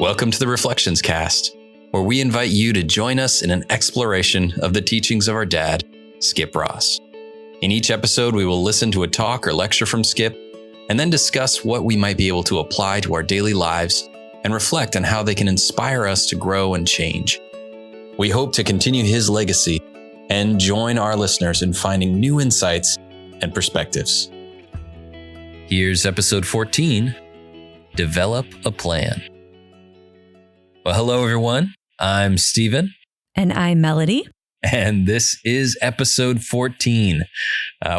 Welcome to the Reflections Cast, where we invite you to join us in an exploration of the teachings of our dad, Skip Ross. In each episode, we will listen to a talk or lecture from Skip, and then discuss what we might be able to apply to our daily lives and reflect on how they can inspire us to grow and change. We hope to continue his legacy and join our listeners in finding new insights and perspectives. Here's episode 14, Develop a Plan. Well, hello, everyone. I'm Steven. And I'm Melody. And this is episode 14.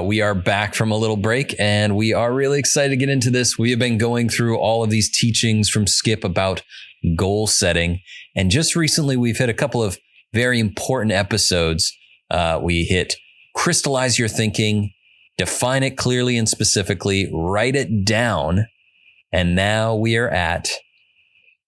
We are back from a little break, and we are really excited to get into this. We have been going through all of these teachings from Skip about goal setting. And just recently, we've hit a couple of very important episodes. We hit crystallize your thinking, define it clearly and specifically, write it down. And now we are at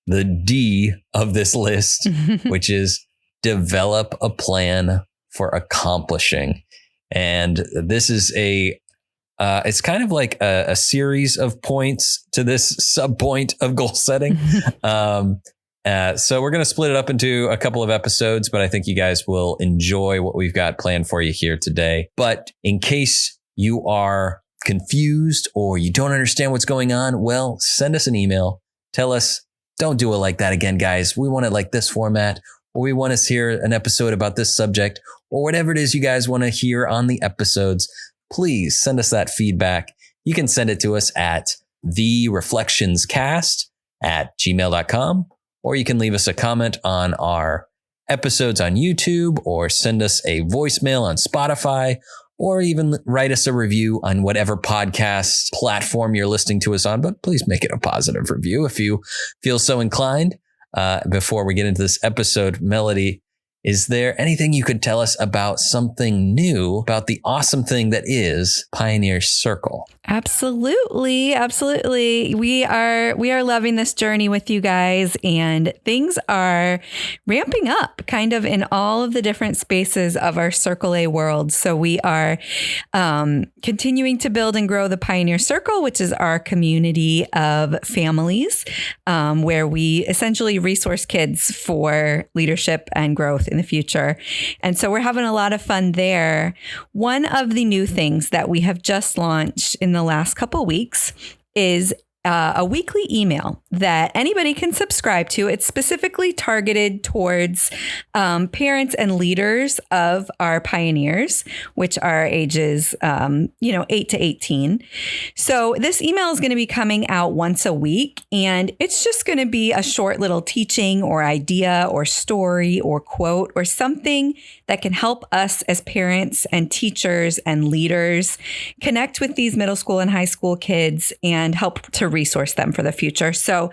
the D of this list, which is develop a plan for accomplishing. And this is it's kind of like a series of points to this sub point of goal setting. So we're going to split it up into a couple of episodes, but I think you guys will enjoy what we've got planned for you here today. But in case you are confused or you don't understand what's going on, well, send us an email. Tell us, don't do it like that again, guys. We want it like this format, or we want to hear an episode about this subject, or whatever it is you guys want to hear on the episodes. Please send us that feedback. You can send it to us at thereflectionscast@gmail.com, or you can leave us a comment on our episodes on YouTube, or send us a voicemail on Spotify, or even write us a review on whatever podcast platform you're listening to us on. But please make it a positive review if you feel so inclined. Before we get into this episode, Melody, is there anything you could tell us about something new, about the awesome thing that is Pioneer Circle? Absolutely. Absolutely. We are loving this journey with you guys, and things are ramping up kind of in all of the different spaces of our Circle A world. So we are continuing to build and grow the Pioneer Circle, which is our community of families, where we essentially resource kids for leadership and growth in the future. And so we're having a lot of fun there. One of the new things that we have just launched in the last couple weeks is a weekly email that anybody can subscribe to. It's specifically targeted towards parents and leaders of our pioneers, which are ages 8 to 18. So this email is going to be coming out once a week, and it's just going to be a short little teaching or idea or story or quote or something that can help us as parents and teachers and leaders connect with these middle school and high school kids and help to resource them for the future. So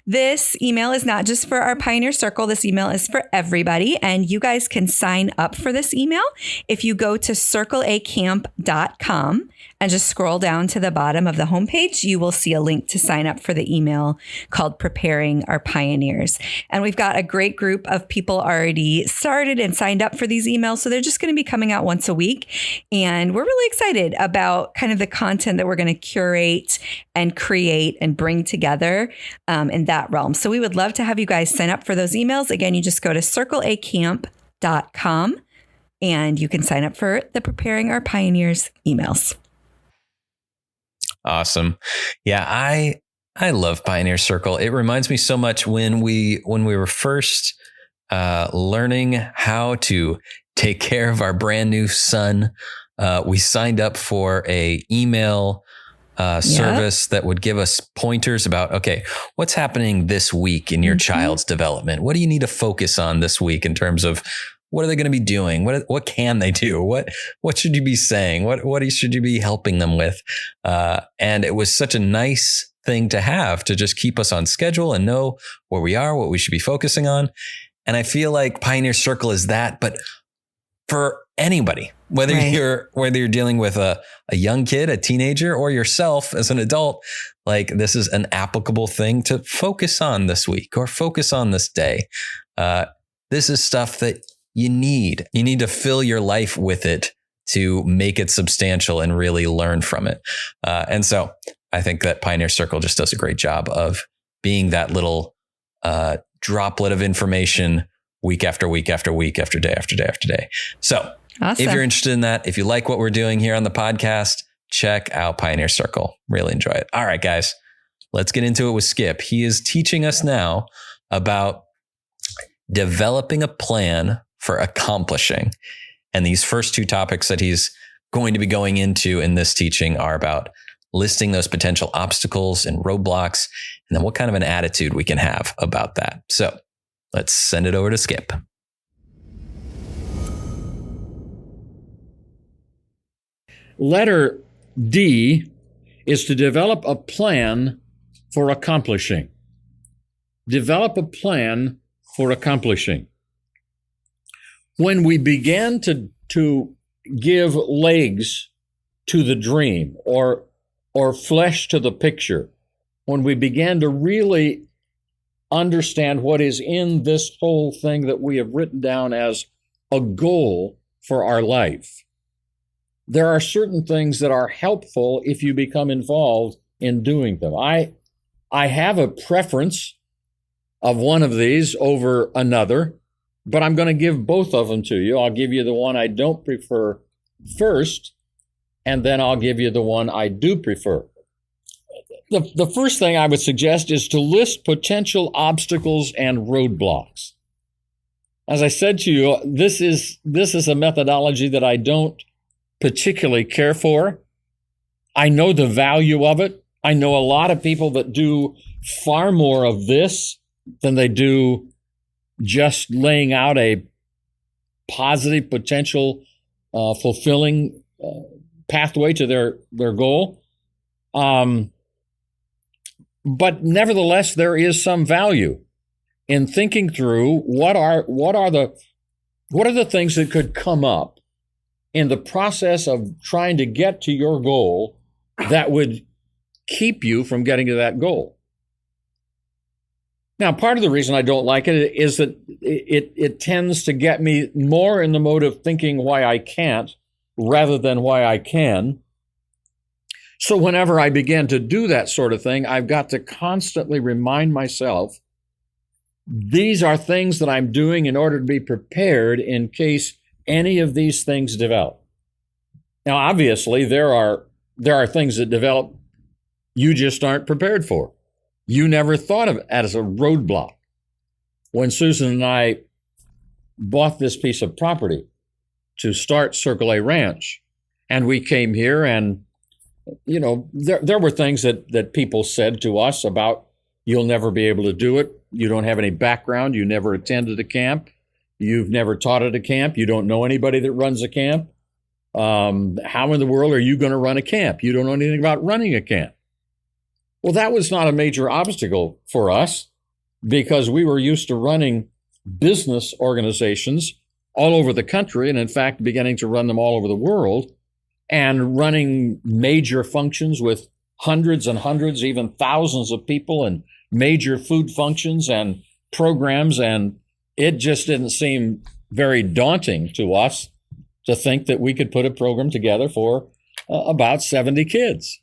this email is not just for our Pioneer Circle. This email is for everybody. And you guys can sign up for this email if you go to circleacamp.com and just scroll down to the bottom of the homepage. You will see a link to sign up for the email called Preparing Our Pioneers. And we've got a great group of people already started and signed up for these emails. So they're just going to be coming out once a week. And we're really excited about kind of the content that we're going to curate and create and bring together in that realm. So we would love to have you guys sign up for those emails. Again, you just go to circleacamp.com and you can sign up for the Preparing Our Pioneers emails. Awesome. Yeah, I love Pioneer Circle. It reminds me so much when we were first learning how to take care of our brand new son. We signed up for a email service that would give us pointers about, okay, what's happening this week in your child's development? What do you need to focus on this week in terms of what are they going to be doing? What can they do? What should you be saying? What should you be helping them with? And it was such a nice thing to have to just keep us on schedule and know where we are, what we should be focusing on. And I feel like Pioneer Circle is that, but for anybody, whether you're dealing with a young kid, a teenager, or yourself as an adult, like this is an applicable thing to focus on this week or focus on this day. This is stuff that you need to fill your life with it to make it substantial and really learn from it. And so I think that Pioneer Circle just does a great job of being that little droplet of information week after week after week after day after day after day. So Awesome. if you're interested in that, if you like what we're doing here on the podcast, check out Pioneer Circle. Really enjoy it. All right, guys, let's get into it with Skip. He is teaching us now about developing a plan for accomplishing. And these first two topics that he's going to be going into in this teaching are about listing those potential obstacles and roadblocks, and then what kind of an attitude we can have about that. So let's send it over to Skip. Letter D is to develop a plan for accomplishing. Develop a plan for accomplishing. When we began to give legs to the dream or flesh to the picture, when we began to really understand what is in this whole thing that we have written down as a goal for our life, there are certain things that are helpful if you become involved in doing them. I have a preference of one of these over another, but I'm going to give both of them to you. I'll give you the one I don't prefer first, and then I'll give you the one I do prefer. The first thing I would suggest is to list potential obstacles and roadblocks. As I said to you, this is a methodology that I don't particularly care for. I know the value of it. I know a lot of people that do far more of this than they do just laying out a positive, potential, fulfilling pathway to their goal. But nevertheless, there is some value in thinking through what are the things that could come up in the process of trying to get to your goal that would keep you from getting to that goal. Now, part of the reason I don't like it is that it tends to get me more in the mode of thinking why I can't rather than why I can. So whenever I begin to do that sort of thing, I've got to constantly remind myself, these are things that I'm doing in order to be prepared in case any of these things develop. Now, obviously, there are things that develop you just aren't prepared for. You never thought of it as a roadblock. When Susan and I bought this piece of property to start Circle A Ranch, and we came here, and there were things that people said to us about, you'll never be able to do it. You don't have any background. You never attended a camp. You've never taught at a camp. You don't know anybody that runs a camp. How in the world are you going to run a camp? You don't know anything about running a camp. Well, that was not a major obstacle for us because we were used to running business organizations all over the country, and in fact, beginning to run them all over the world, and running major functions with hundreds and hundreds, even thousands of people, and major food functions and programs. And it just didn't seem very daunting to us to think that we could put a program together for about 70 kids.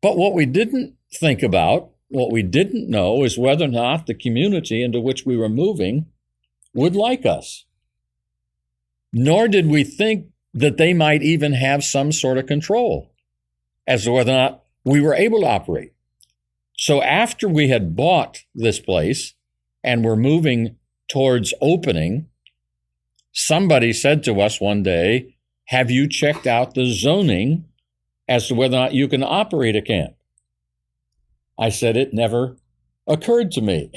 But what we didn't think about, what we didn't know, is whether or not the community into which we were moving would like us. Nor did we think that they might even have some sort of control as to whether or not we were able to operate. So after we had bought this place and were moving towards opening, somebody said to us one day, have you checked out the zoning as to whether or not you can operate a camp? I said, it never occurred to me.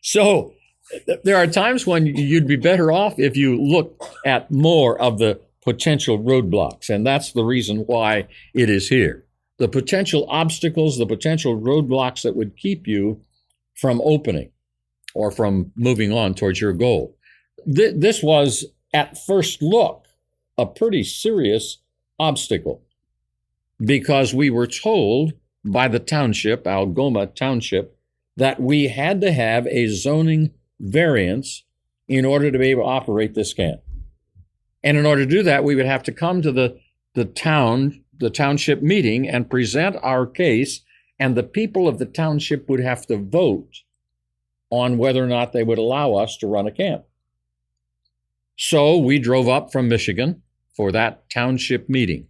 So there are times when you'd be better off if you look at more of the potential roadblocks, and that's the reason why it is here. The potential obstacles, the potential roadblocks that would keep you from opening or from moving on towards your goal. This was, at first look, a pretty serious obstacle because we were told by the township, Algoma Township, that we had to have a zoning variance in order to be able to operate this camp. And in order to do that, we would have to come to the township meeting and present our case and the people of the township would have to vote on whether or not they would allow us to run a camp. So we drove up from Michigan for that township meeting.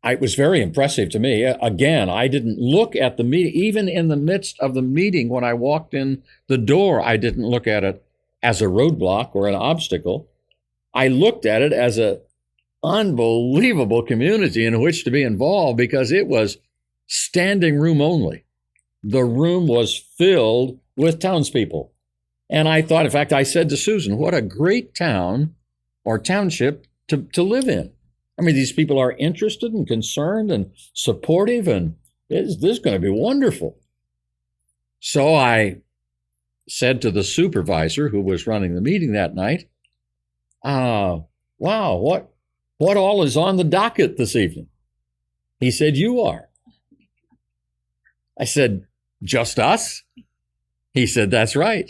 It was very impressive to me. Again, I didn't look at the meeting. Even in the midst of the meeting, when I walked in the door, I didn't look at it as a roadblock or an obstacle. I looked at it as an unbelievable community in which to be involved, because it was standing room only. The room was filled with townspeople. And I thought, in fact, I said to Susan, what a great town or township to live in. I mean, these people are interested and concerned and supportive, and this is going to be wonderful. So I said to the supervisor who was running the meeting that night, wow, what all is on the docket this evening? He said, you are. I said, just us? He said, that's right.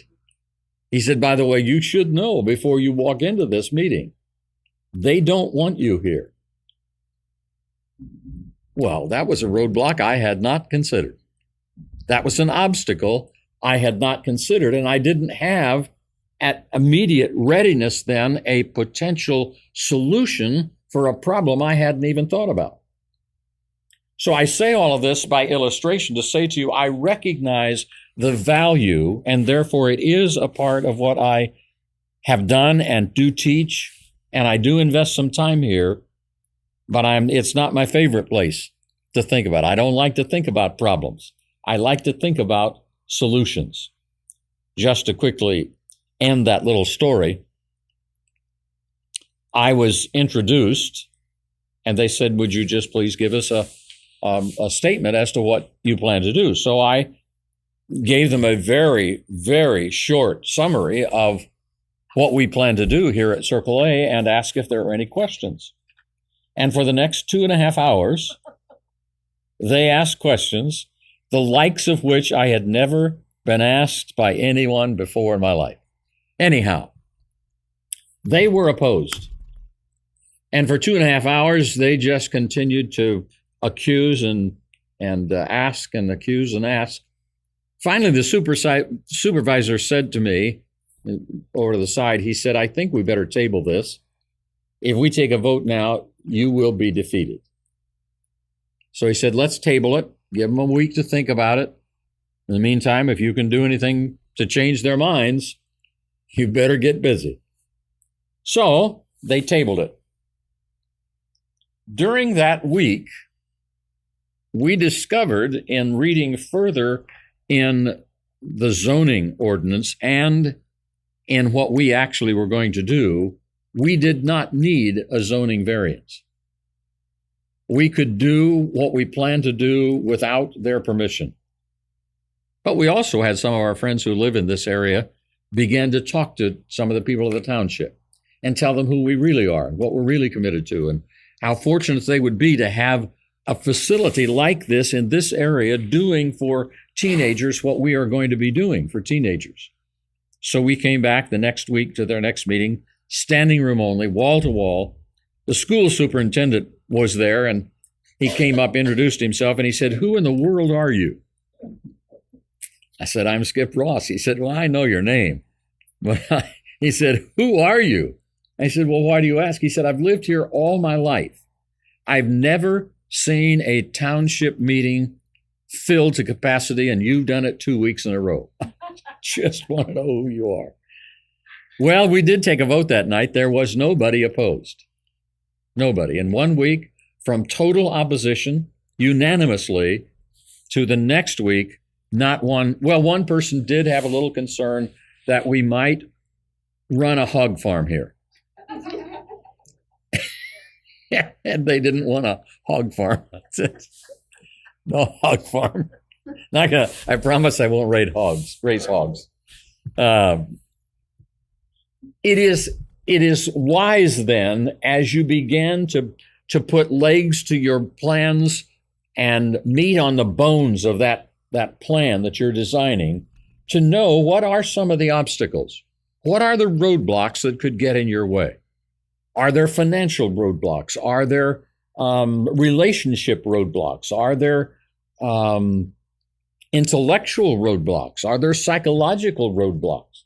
He said, by the way, you should know before you walk into this meeting, they don't want you here. Well, that was a roadblock I had not considered. That was an obstacle I had not considered, and I didn't have at immediate readiness then a potential solution for a problem I hadn't even thought about. So I say all of this by illustration to say to you, I recognize the value, and therefore it is a part of what I have done and do teach, and I do invest some time here, but it's not my favorite place to think about. I don't like to think about problems. I like to think about solutions. Just to quickly end that little story, I was introduced, and they said, would you just please give us a statement as to what you plan to do? So I gave them a very, very short summary of what we plan to do here at Circle A and asked if there were any questions. And for the next 2.5 hours, they asked questions, the likes of which I had never been asked by anyone before in my life. Anyhow, they were opposed. And for 2.5 hours, they just continued to accuse and ask and accuse and ask. Finally, the supervisor said to me, over to the side, he said, I think we better table this. If we take a vote now, you will be defeated. So he said, let's table it. Give them a week to think about it. In the meantime, if you can do anything to change their minds, you better get busy. So they tabled it. During that week, we discovered in reading further in the zoning ordinance and in what we actually were going to do, we did not need a zoning variance. We could do what we planned to do without their permission. But we also had some of our friends who live in this area begin to talk to some of the people of the township and tell them who we really are and what we're really committed to and how fortunate they would be to have a facility like this in this area doing for teenagers what we are going to be doing for teenagers. So we came back the next week to their next meeting, standing room only, wall to wall. The school superintendent was there, and he came up, introduced himself, and he said, who in the world are you? I said, I'm Skip Ross. He said, well, I know your name. But he said, who are you? I said, well, why do you ask? He said, I've lived here all my life. I've never seen a township meeting filled to capacity, and you've done it 2 weeks in a row. Just want to know who you are. Well, we did take a vote that night. There was nobody opposed. Nobody. In 1 week, from total opposition, unanimously, to the next week, not one. Well, one person did have a little concern that we might run a hog farm here. And they didn't want a hog farm. No hog farm. Not gonna. I promise I won't raise hogs. It is wise then, as you begin to put legs to your plans and meat on the bones of that plan that you're designing, to know what are some of the obstacles. What are the roadblocks that could get in your way? Are there financial roadblocks? Are there relationship roadblocks? Are there intellectual roadblocks? Are there psychological roadblocks?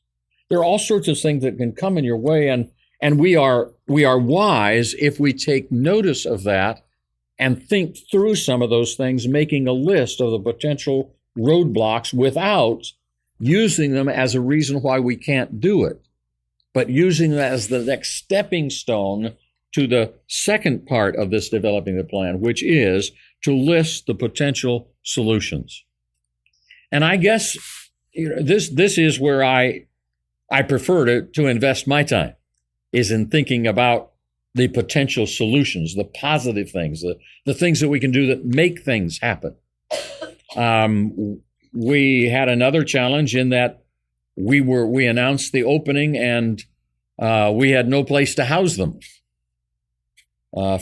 There are all sorts of things that can come in your way, and we are wise if we take notice of that and think through some of those things, making a list of the potential roadblocks without using them as a reason why we can't do it, but using them as the next stepping stone to the second part of this developing the plan, which is to list the potential solutions. And I guess this is where I prefer to invest my time, is in thinking about the potential solutions, the positive things, the things that we can do that make things happen. We had another challenge in that we announced the opening and we had no place to house them.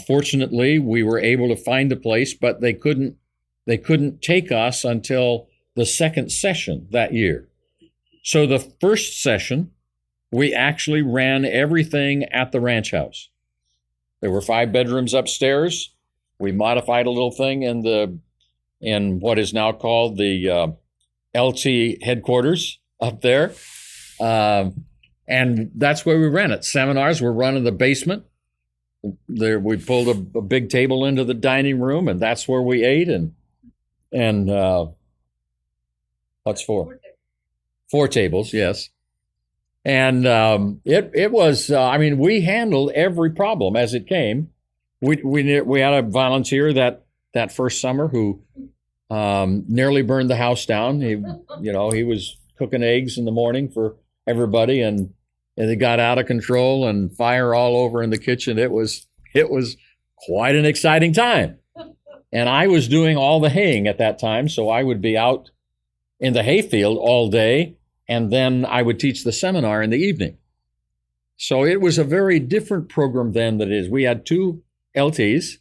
Fortunately, we were able to find a place, but they couldn't take us until the second session that year. So the first session, we actually ran everything at the ranch house. There were 5 bedrooms upstairs. We modified a little thing in what is now called the LT headquarters up there. And that's where we ran it. Seminars were run in the basement. There, we pulled a big table into the dining room, and that's where we ate. And what's 4? 4 tables, yes. And it was, we handled every problem as it came. We had a volunteer that first summer who nearly burned the house down. He was cooking eggs in the morning for everybody, and it got out of control and fire all over in the kitchen. It was quite an exciting time. And I was doing all the haying at that time, so I would be out in the hayfield all day, and then I would teach the seminar in the evening. So it was a very different program then than it is. We had 4 LTs,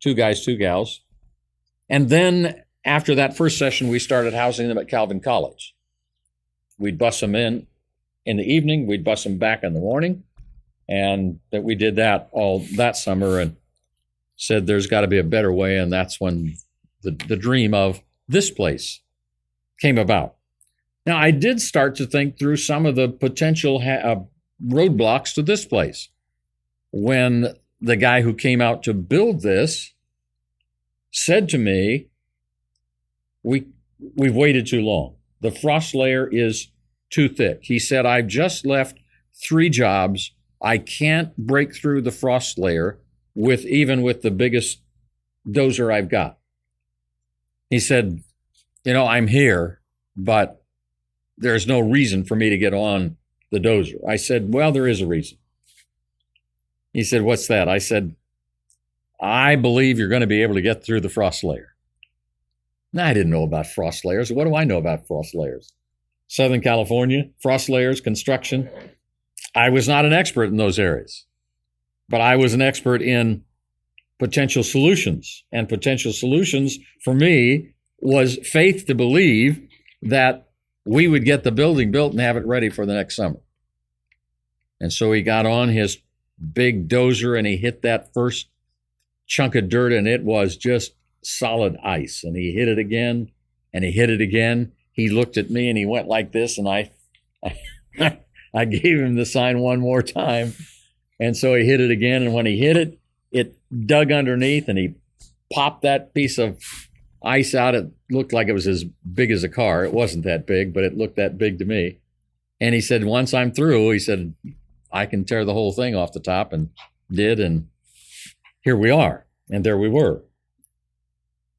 2 guys, 2 gals. And then after that first session, we started housing them at Calvin College. We'd bus them in the evening, we'd bus them back in the morning. And that we did that all that summer and said there's got to be a better way. And that's when the dream of this place came about. Now, I did start to think through some of the potential roadblocks to this place. When the guy who came out to build this said to me, we've waited too long. The frost layer is too thick. He said, I've just left 3 jobs. I can't break through the frost layer even with the biggest dozer I've got. He said, I'm here, but there's no reason for me to get on the dozer. I said, well, there is a reason. He said, what's that? I said, I believe you're going to be able to get through the frost layer. Now, I didn't know about frost layers. What do I know about frost layers? Southern California, frost layers, construction. I was not an expert in those areas, but I was an expert in potential solutions. And potential solutions for me was faith to believe that we would get the building built and have it ready for the next summer. And so he got on his big dozer and he hit that first chunk of dirt, and it was just solid ice. And he hit it again, and he hit it again. He looked at me and he went like this, and I gave him the sign one more time. And so he hit it again, and when he hit it, it dug underneath, and he popped that piece of ice out. It looked like it was as big as a car. It wasn't that big, but it looked that big to me. And he said, once I'm through, he said, I can tear the whole thing off the top, and did, and here we are. And there we were.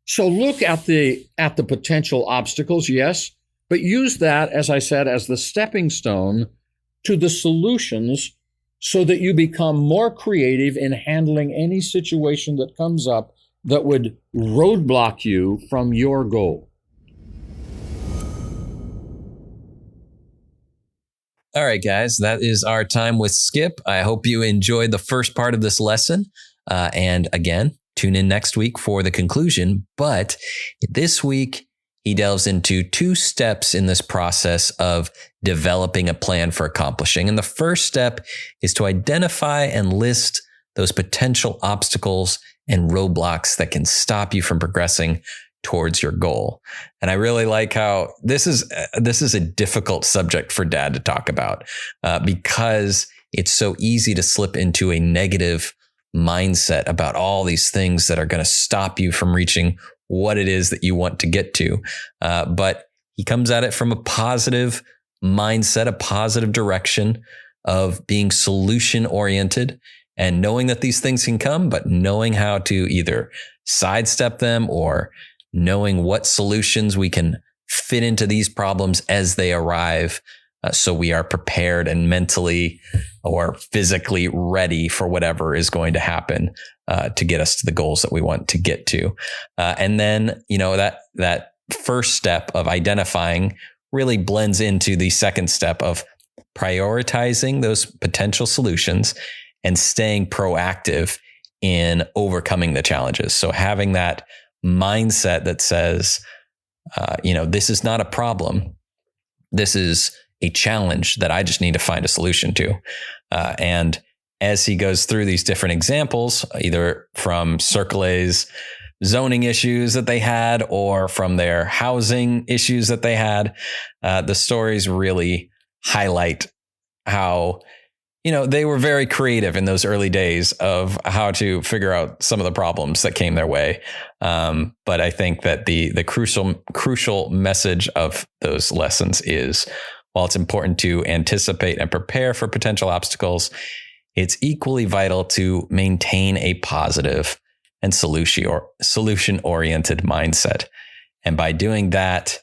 So look at the potential obstacles, yes, but use that, as I said, as the stepping stone to the solutions so that you become more creative in handling any situation that comes up that would roadblock you from your goal. All right, guys, that is our time with Skip. I hope you enjoyed the first part of this lesson. And again, tune in next week for the conclusion. But this week, he delves into 2 steps in this process of developing a plan for accomplishing. And the first step is to identify and list those potential obstacles and roadblocks that can stop you from progressing towards your goal. And I really like how this is a difficult subject for Dad to talk about because it's so easy to slip into a negative mindset about all these things that are going to stop you from reaching what it is that you want to get to. But he comes at it from a positive mindset, a positive direction of being solution oriented and knowing that these things can come, but knowing how to either sidestep them or knowing what solutions we can fit into these problems as they arrive. So we are prepared and mentally or physically ready for whatever is going to happen to get us to the goals that we want to get to. And then, that first step of identifying really blends into the second step of prioritizing those potential solutions and staying proactive in overcoming the challenges. So having that mindset that says, this is not a problem. This is a challenge that I just need to find a solution to. And as he goes through these different examples, either from Circle A's zoning issues that they had or from their housing issues that they had, the stories really highlight how, they were very creative in those early days of how to figure out some of the problems that came their way. But I think that the crucial message of those lessons is, while it's important to anticipate and prepare for potential obstacles, it's equally vital to maintain a positive and solution-oriented mindset. And by doing that,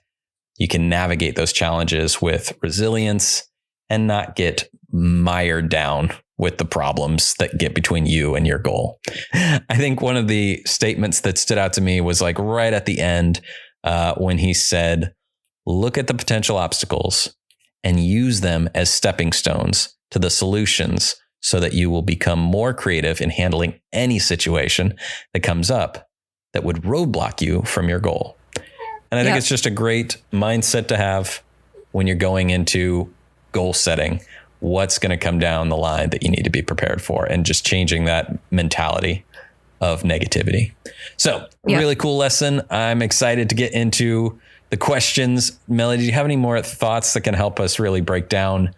you can navigate those challenges with resilience and not get mired down with the problems that get between you and your goal. I think one of the statements that stood out to me was like right at the end when he said, look at the potential obstacles and use them as stepping stones to the solutions so that you will become more creative in handling any situation that comes up that would roadblock you from your goal. And I think it's just a great mindset to have when you're going into goal setting. What's going to come down the line that you need to be prepared for, and just changing that mentality of negativity. So really cool lesson. I'm excited to get into the questions. Melody, do you have any more thoughts that can help us really break down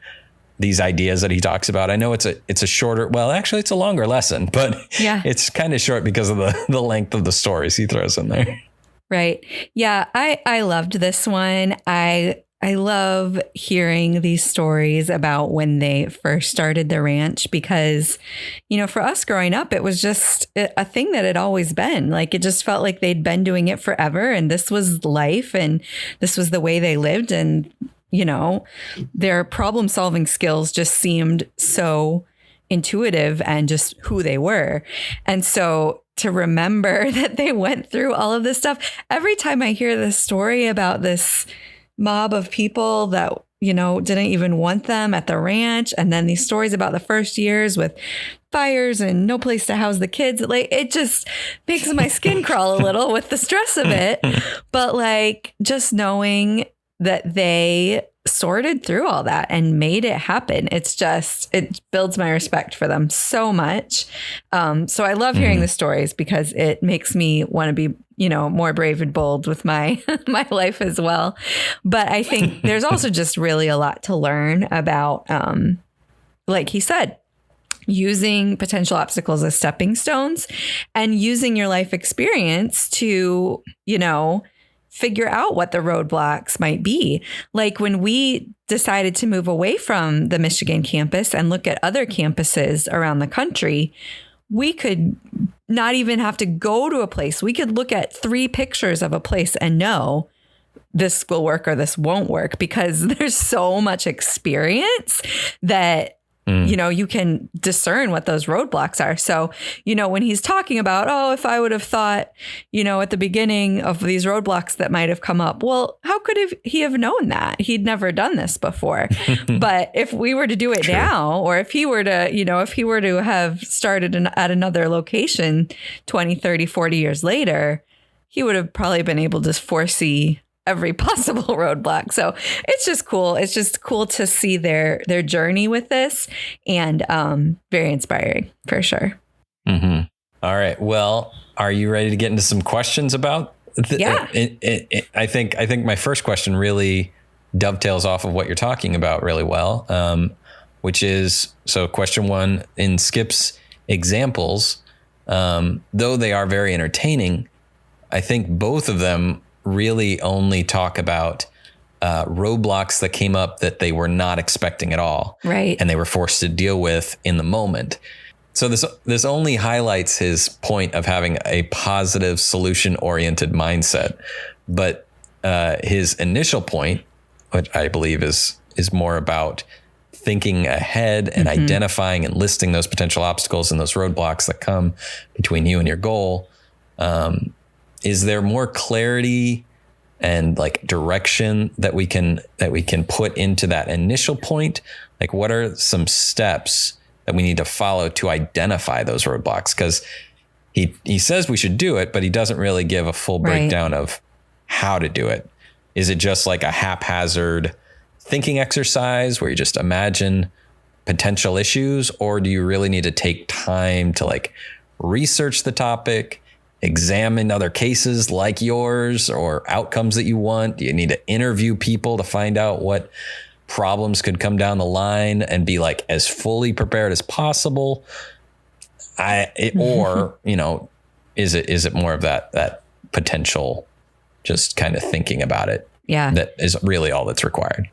these ideas that he talks about? I know it's a shorter, well, actually it's a longer lesson, but it's kind of short because of the length of the stories he throws in there. Right. Yeah. I loved this one. I love hearing these stories about when they first started the ranch because, for us growing up, it was just a thing that had always been. Like, it just felt like they'd been doing it forever and this was life and this was the way they lived. And, their problem solving skills just seemed so intuitive and just who they were. And so to remember that they went through all of this stuff, every time I hear this story about this mob of people that, didn't even want them at the ranch. And then these stories about the first years with fires and no place to house the kids. Like, it just makes my skin crawl a little with the stress of it. But like, just knowing that they sorted through all that and made it happen. It builds my respect for them so much. So I love hearing the stories because it makes me want to be, more brave and bold with my my life as well. But I think there's also just really a lot to learn about, like he said, using potential obstacles as stepping stones and using your life experience to, figure out what the roadblocks might be. Like when we decided to move away from the Michigan campus and look at other campuses around the country, we could not even have to go to a place. We could look at 3 pictures of a place and know this will work or this won't work because there's so much experience that you can discern what those roadblocks are. So, when he's talking about, if I would have thought, at the beginning of these roadblocks that might have come up, well, how could he have known that? He'd never done this before. But if we were to do it now, or if he were to, have started at another location 20, 30, 40 years later, he would have probably been able to foresee every possible roadblock. So it's just cool. It's just cool to see their journey with this, and very inspiring for sure. Mm-hmm. All right. Well, are you ready to get into some questions about? Yeah. I think my first question really dovetails off of what you're talking about really well, which is, so question one, in Skip's examples, though they are very entertaining, I think both of them really only talk about roadblocks that came up that they were not expecting at all. Right. And they were forced to deal with in the moment. So this only highlights his point of having a positive solution-oriented mindset. But his initial point, which I believe is more about thinking ahead and identifying and listing those potential obstacles and those roadblocks that come between you and your goal. Is there more clarity and like direction that we can put into that initial point? Like, what are some steps that we need to follow to identify those roadblocks? Because he says we should do it, but he doesn't really give a full breakdown of how to do it. Is it just like a haphazard thinking exercise where you just imagine potential issues, or do you really need to take time to like research the topic, examine other cases like yours or outcomes that you want? Do you need to interview people to find out what problems could come down the line and be like as fully prepared as possible? Or, you know, is it more of that potential, just kind of thinking about it? Yeah. That is really all that's required.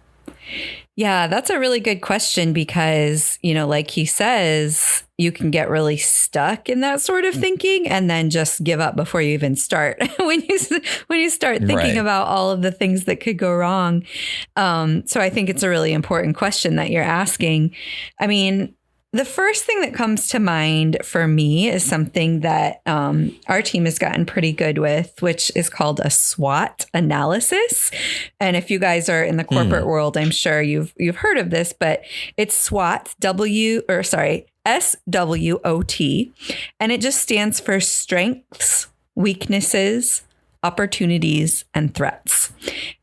Yeah, that's a really good question because, you know, like he says, you can get really stuck in that sort of thinking and then just give up before you even start when you start thinking about all of the things that could go wrong. So I think it's a really important question that you're asking. I mean, the first thing that comes to mind for me is something that our team has gotten pretty good with, which is called a SWOT analysis. And if you guys are in the corporate world, I'm sure you've heard of this, but it's SWOT, SWOT, and it just stands for strengths, weaknesses, opportunities, and threats.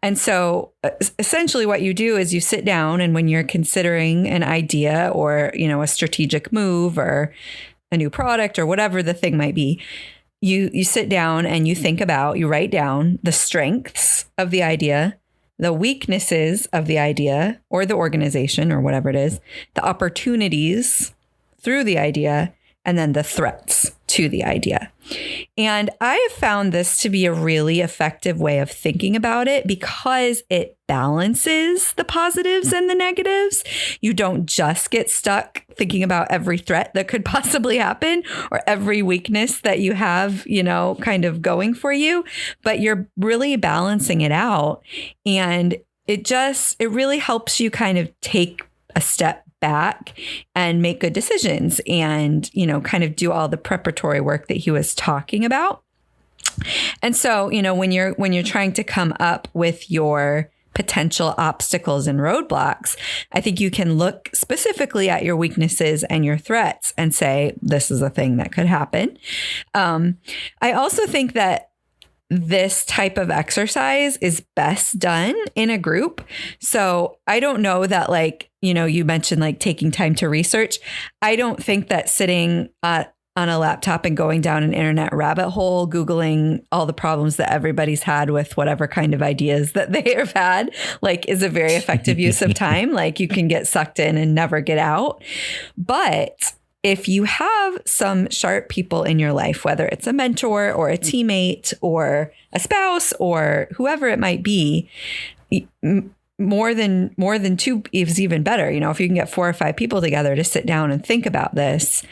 And so essentially what you do is you sit down, and when you're considering an idea or, you know, a strategic move or a new product or whatever the thing might be, you sit down and you write down the strengths of the idea, the weaknesses of the idea or the organization or whatever it is, the opportunities through the idea, and then the threats to the idea. And I have found this to be a really effective way of thinking about it because it balances the positives and the negatives. You don't just get stuck thinking about every threat that could possibly happen or every weakness that you have, you know, kind of going for you, but you're really balancing it out. And it really helps you kind of take a step back and make good decisions and, you know, kind of do all the preparatory work that he was talking about. And so, you know, when you're trying to come up with your potential obstacles and roadblocks, I think you can look specifically at your weaknesses and your threats and say, this is a thing that could happen. I also think that this type of exercise is best done in a group. So I don't know that, like, you know, you mentioned like taking time to research. I don't think that sitting on a laptop and going down an internet rabbit hole, Googling all the problems that everybody's had with whatever kind of ideas that they have had, like, is a very effective use of time. Like, you can get sucked in and never get out. But if you have some sharp people in your life, whether it's a mentor or a teammate or a spouse or whoever it might be, more than two is even better. You know, if you can get 4 or 5 people together to sit down and think about this,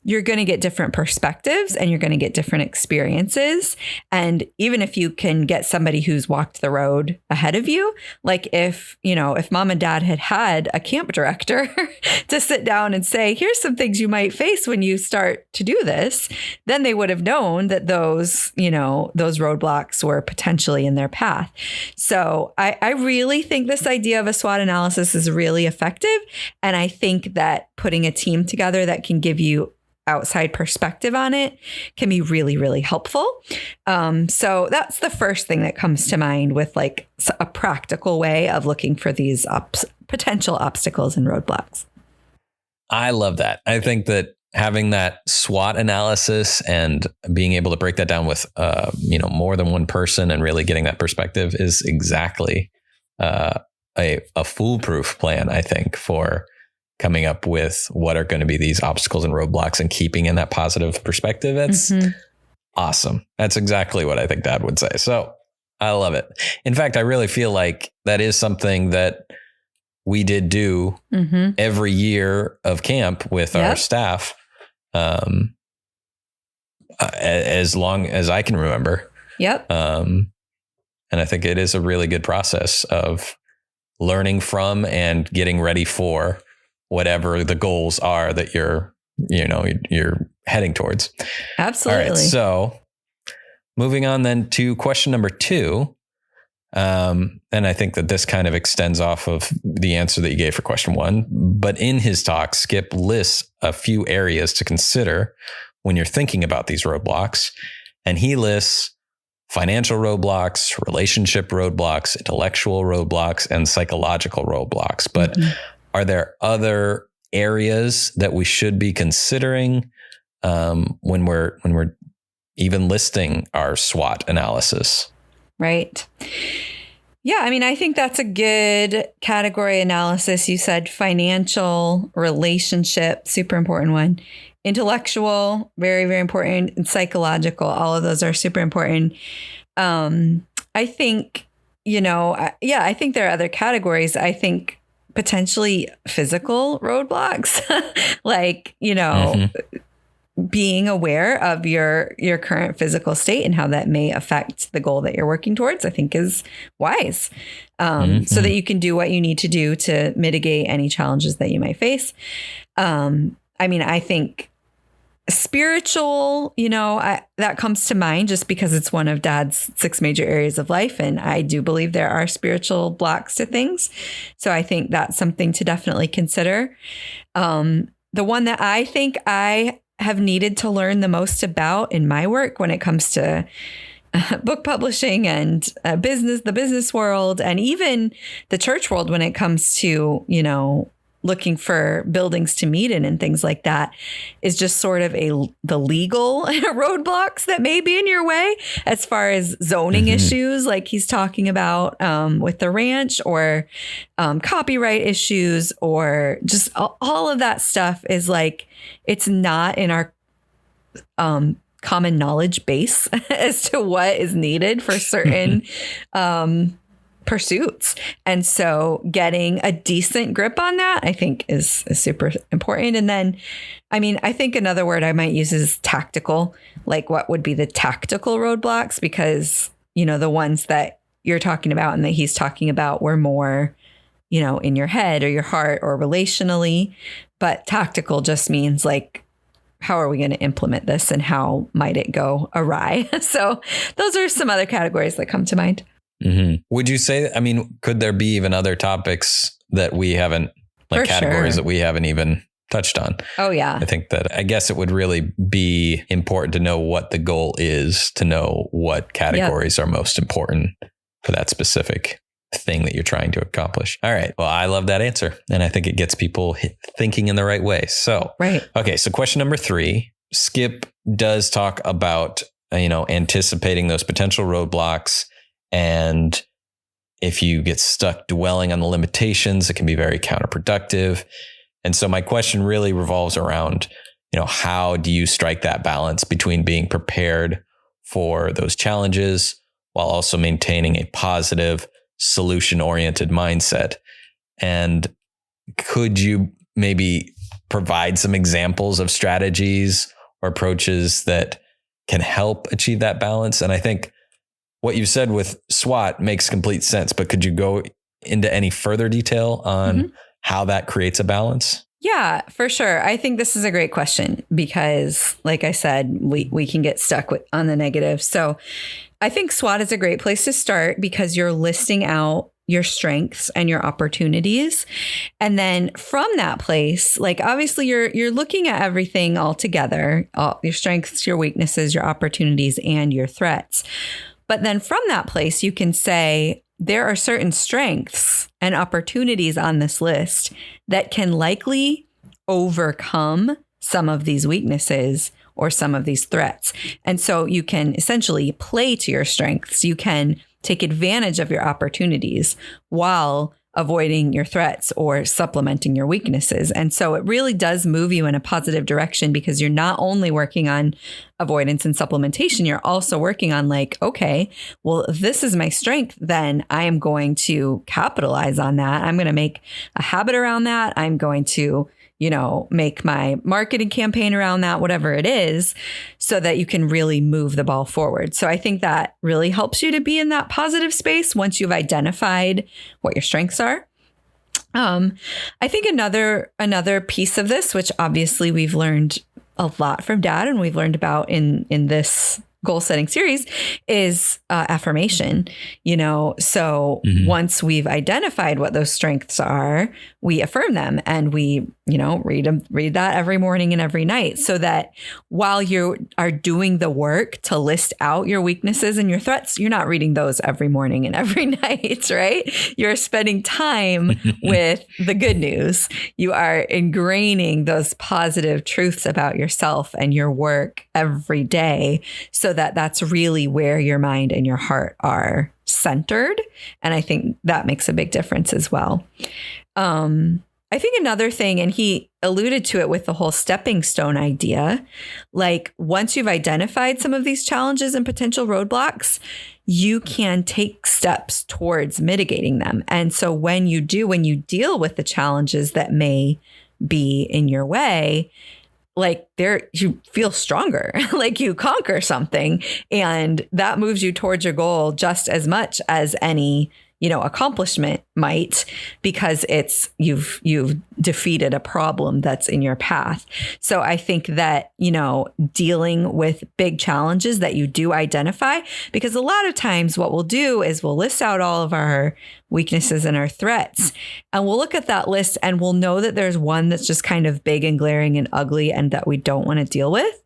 you're going to get different perspectives and you're going to get different experiences. And even if you can get somebody who's walked the road ahead of you, like if mom and dad had a camp director to sit down and say, here's some things you might face when you start to do this, then they would have known that those roadblocks were potentially in their path. So I really think this idea of a SWOT analysis is really effective. And I think that putting a team together that can give you outside perspective on it can be really, really helpful. So that's the first thing that comes to mind with like a practical way of looking for these potential obstacles and roadblocks. I love that. I think that having that SWOT analysis and being able to break that down with, more than one person and really getting that perspective is exactly a foolproof plan, I think, for coming up with what are going to be these obstacles and roadblocks and keeping in that positive perspective. That's awesome. That's exactly what I think Dad would say. So I love it. In fact, I really feel like that is something that we did do every year of camp with our staff, as long as I can remember. Yep. And I think it is a really good process of learning from and getting ready for whatever the goals are that you're heading towards. Absolutely. All right, so moving on then to question number 2. And I think that this kind of extends off of the answer that you gave for question 1. But in his talk, Skip lists a few areas to consider when you're thinking about these roadblocks. And he lists financial roadblocks, relationship roadblocks, intellectual roadblocks, and psychological roadblocks. But are there other areas that we should be considering when we're even listing our SWOT analysis? Right. Yeah, I mean, I think that's a good category analysis. You said financial, relationship, super important one. Intellectual, very, very important. And psychological, all of those are super important. I think, I think there are other categories. I think potentially physical roadblocks, like, being aware of your current physical state and how that may affect the goal that you're working towards, I think is wise, so that you can do what you need to do to mitigate any challenges that you might face. I think spiritual, that comes to mind just because it's one of Dad's 6 major areas of life. And I do believe there are spiritual blocks to things. So I think that's something to definitely consider. The one that I think I have needed to learn the most about in my work when it comes to book publishing and the business world, and even the church world when it comes to, looking for buildings to meet in and things like that, is just sort of the legal roadblocks that may be in your way as far as zoning issues, like he's talking about with the ranch, or copyright issues, or just all of that stuff is like, it's not in our common knowledge base as to what is needed for certain pursuits. And so getting a decent grip on that, I think is super important. And then, I think another word I might use is tactical, like what would be the tactical roadblocks, because, the ones that you're talking about and that he's talking about were more, in your head or your heart or relationally, but tactical just means like, how are we going to implement this and how might it go awry? So those are some other categories that come to mind. Would you say, could there be even other topics that we haven't, like categories that we haven't even touched on? Oh, yeah. I guess it would really be important to know what the goal is, to know what categories are most important for that specific thing that you're trying to accomplish. All right. Well, I love that answer. And I think it gets people thinking in the right way. So, okay. So question number 3, Skip does talk about, anticipating those potential roadblocks. And if you get stuck dwelling on the limitations, it can be very counterproductive. And so my question really revolves around, how do you strike that balance between being prepared for those challenges while also maintaining a positive, solution-oriented mindset? And could you maybe provide some examples of strategies or approaches that can help achieve that balance? And I think what you said with SWOT makes complete sense, but could you go into any further detail on how that creates a balance? Yeah, for sure. I think this is a great question because, like I said, we can get stuck on the negative. So I think SWOT is a great place to start because you're listing out your strengths and your opportunities. And then from that place, like obviously you're looking at everything all together, all your strengths, your weaknesses, your opportunities, and your threats. But then from that place, you can say, there are certain strengths and opportunities on this list that can likely overcome some of these weaknesses or some of these threats. And so you can essentially play to your strengths. You can take advantage of your opportunities while avoiding your threats or supplementing your weaknesses. And so it really does move you in a positive direction, because you're not only working on avoidance and supplementation, you're also working on like, okay, well, if this is my strength, then I am going to capitalize on that. I'm going to make a habit around that. I'm going to, make my marketing campaign around that, whatever it is, so that you can really move the ball forward. So I think that really helps you to be in that positive space once you've identified what your strengths are. I think another piece of this, which obviously we've learned a lot from Dad and we've learned about in this goal setting series, is affirmation. So once we've identified what those strengths are, we affirm them, and we read that every morning and every night, so that while you are doing the work to list out your weaknesses and your threats, you're not reading those every morning and every night, right? You're spending time with the good news. You are ingraining those positive truths about yourself and your work every day, so that that's really where your mind and your heart are centered. And I think that makes a big difference as well. I think another thing, and he alluded to it with the whole stepping stone idea, like once you've identified some of these challenges and potential roadblocks, you can take steps towards mitigating them. And so when you deal with the challenges that may be in your way, like you feel stronger, like you conquer something, and that moves you towards your goal just as much as any accomplishment might, because you've defeated a problem that's in your path. So I think that, dealing with big challenges that you do identify, because a lot of times what we'll do is we'll list out all of our weaknesses and our threats, and we'll look at that list and we'll know that there's one that's just kind of big and glaring and ugly and that we don't want to deal with.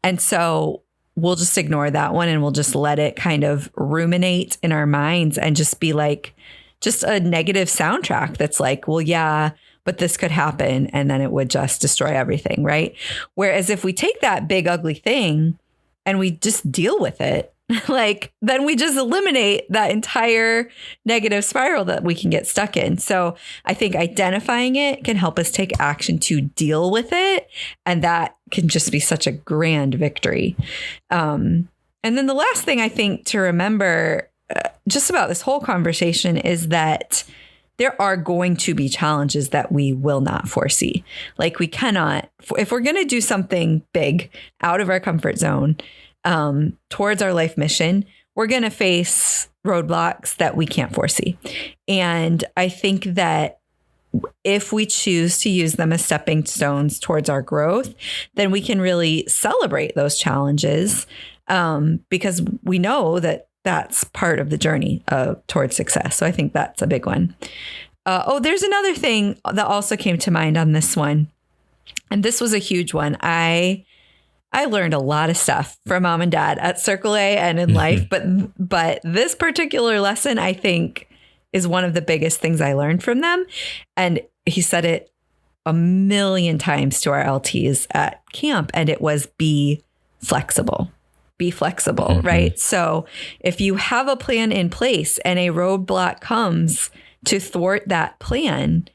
And so we'll just ignore that one and we'll just let it kind of ruminate in our minds and just be like, just a negative soundtrack that's like, well, yeah, but this could happen. And then it would just destroy everything, right? Whereas if we take that big, ugly thing and we just deal with it, then we just eliminate that entire negative spiral that we can get stuck in. So I think identifying it can help us take action to deal with it. And that can just be such a grand victory. And then the last thing I think to remember just about this whole conversation is that there are going to be challenges that we will not foresee. Like we cannot, if we're going to do something big out of our comfort zone, towards our life mission, we're going to face roadblocks that we can't foresee. And I think that if we choose to use them as stepping stones towards our growth, then we can really celebrate those challenges, because we know that that's part of the journey towards success. So I think that's a big one. There's another thing that also came to mind on this one. And this was a huge one. I learned a lot of stuff from Mom and Dad at Circle A and in life, but this particular lesson, I think, is one of the biggest things I learned from them. And he said it a million times to our LTs at camp, and it was be flexible. Be flexible, right? So if you have a plan in place and a roadblock comes to thwart that plan,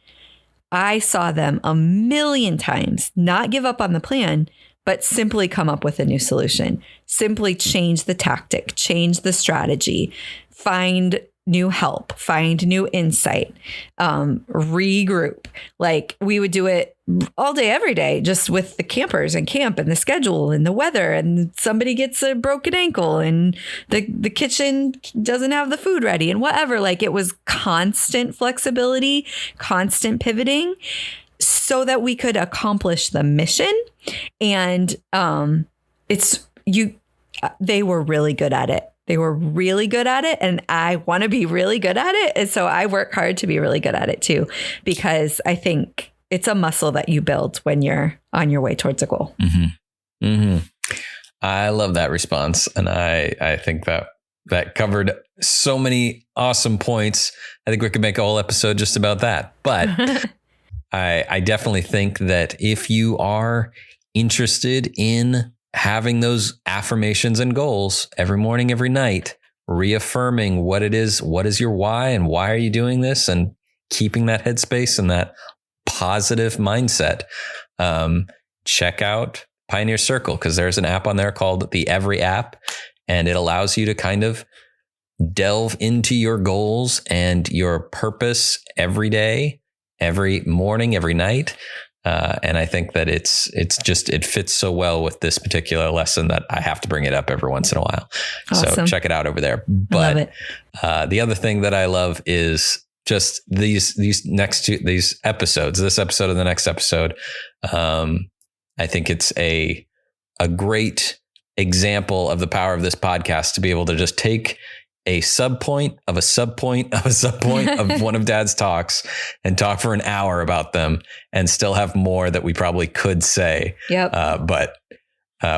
I saw them a million times not give up on the plan, but simply come up with a new solution, simply change the tactic, change the strategy, find new help, find new insight, regroup. Like we would do it all day, every day, just with the campers and camp and the schedule and the weather, and somebody gets a broken ankle and the kitchen doesn't have the food ready and whatever. Like it was constant flexibility, constant pivoting, so that we could accomplish the mission. And they were really good at it. They were really good at it. And I want to be really good at it. And so I work hard to be really good at it too, because I think it's a muscle that you build when you're on your way towards a goal. Mm-hmm. Mm-hmm. I love that response. And I think that covered so many awesome points. I think we could make a whole episode just about that. But I definitely think that if you are interested in having those affirmations and goals every morning, every night, reaffirming what it is, what is your why and why are you doing this, and keeping that headspace and that positive mindset, check out Pioneer Circle, because there's an app on there called the Every app, and it allows you to kind of delve into your goals and your purpose every day, every morning, every night. And I think that it fits so well with this particular lesson that I have to bring it up every once in a while. Awesome. So check it out over there. But the other thing that I love is just these episodes, this episode and the next episode. I think it's a great example of the power of this podcast to be able to just take a subpoint of a subpoint of a subpoint of one of Dad's talks and talk for an hour about them and still have more that we probably could say. Yep. But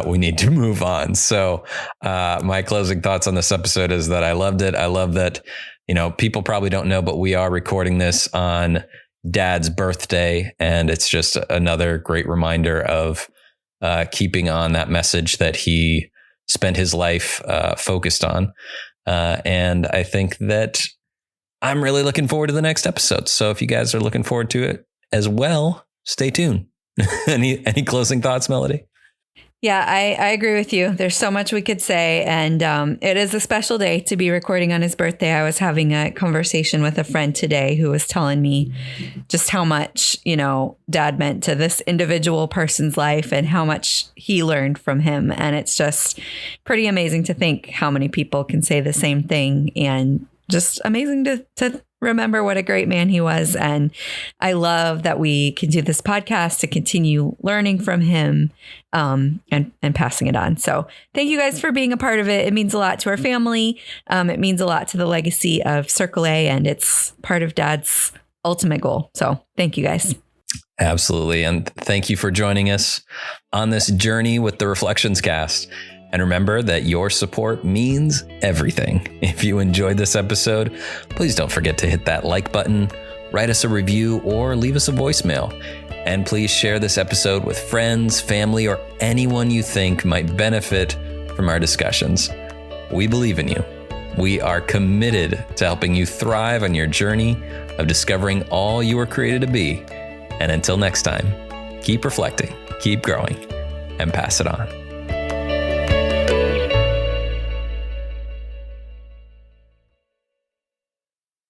we need to move on. So my closing thoughts on this episode is that I loved it. I love that, people probably don't know, but we are recording this on Dad's birthday. And it's just another great reminder of keeping on that message that he spent his life focused on. And I think that I'm really looking forward to the next episode. So if you guys are looking forward to it as well, stay tuned. Any closing thoughts, Melody? Yeah, I agree with you. There's so much we could say. And it is a special day to be recording on his birthday. I was having a conversation with a friend today who was telling me just how much, Dad meant to this individual person's life and how much he learned from him. And it's just pretty amazing to think how many people can say the same thing, and just amazing to remember what a great man he was. And I love that we can do this podcast to continue learning from him and passing it on. So thank you guys for being a part of it. It means a lot to our family. It means a lot to the legacy of Circle A, and it's part of Dad's ultimate goal. So thank you guys. Absolutely. And thank you for joining us on this journey with the Reflections Cast. And remember that your support means everything. If you enjoyed this episode, please don't forget to hit that like button, write us a review, or leave us a voicemail. And please share this episode with friends, family, or anyone you think might benefit from our discussions. We believe in you. We are committed to helping you thrive on your journey of discovering all you were created to be. And until next time, keep reflecting, keep growing, and pass it on.